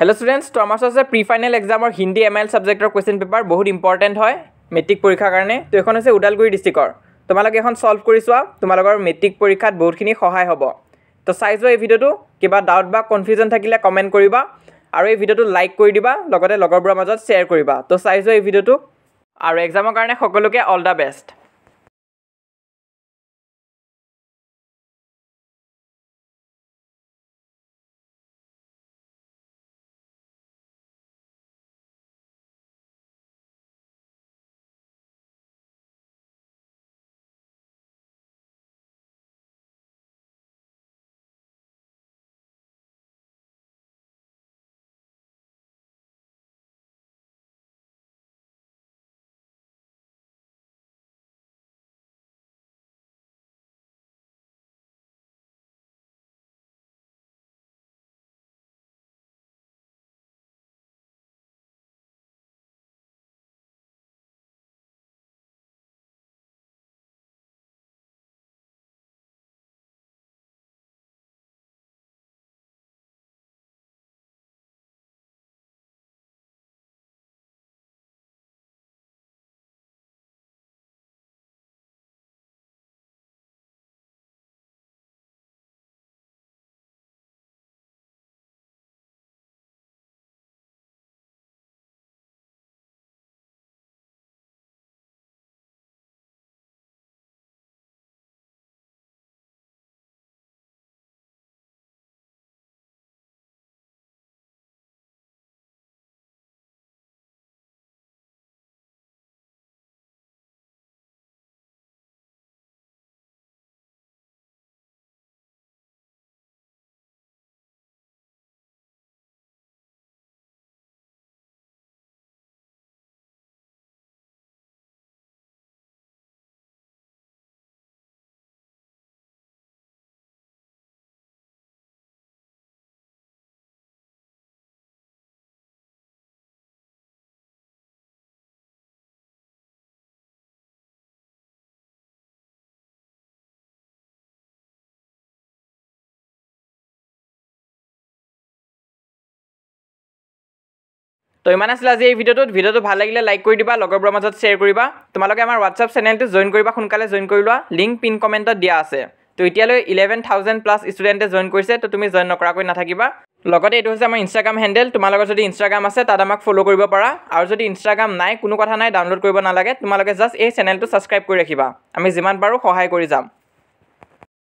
Hello students, तो आमार আছে প্ৰি ফাইনেল এক্সামৰ হিন্দী এমএল সাবজেক্টৰ কোৱেশ্চন পেপাৰ বহুত ইম্পৰ্টেন্ট হয় মেট্ৰিক পৰীক্ষাৰ কাৰণে। তো এখন আছে উদালগুৰি ডিস্ট্ৰিক্টৰ। তোমালোকে এখন সলভ কৰি চোৱা, তোমালোকৰ মেট্ৰিক পৰীক্ষাত বহুতখিনি সহায় হ'ব। তো চাই যোৱা এই ভিডিওটো, কিবা ডাউট বা কনফিউজন থাকিলে কমেন্ট কৰিবা আৰু এই ভিডিওটো লাইক কৰি দিবা, লগতে লগৰবোৰৰ মাজত শ্বেয়াৰ কৰিবা। তো চাই যোৱা এই ভিডিওটো আৰু এক্সামৰ কাৰণে সকলোকে অল দা বেষ্ট। তো ইমান আছিল আজি এই ভিডিওটো ভাল লাগিলে লাইক কৰি দিবা, লগৰবোৰৰ মাজত শ্বেয়াৰ কৰিবা। তোমালোকে আমাৰ হোৱাটছআপ চেনেলটো জইন কৰিবা, সোনকালে জইন কৰি লোৱা, লিংক পিন কমেণ্টত দিয়া আছে। তো এতিয়ালৈ 11,000 প্লাছ ষ্টুডেণ্টে জইন কৰিছে, তো তুমি জইন নকৰাকৈ নাথাকিবা। লগতে এইটো হৈছে আমাৰ ইনষ্টাগ্ৰাম হেণ্ডেল, তোমালোকৰ যদি ইনষ্টাগ্ৰাম আছে তাত আমাক ফ'ল' কৰিব পাৰা, আৰু যদি ইনষ্টাগ্ৰাম নাই কোনো কথা নাই, ডাউনলোড কৰিব নালাগে, তোমালোকে জাষ্ট এই চেনেলটো ছাবস্ক্ৰাইব কৰি ৰাখিবা, আমি যিমান পাৰোঁ সহায় কৰি যাম।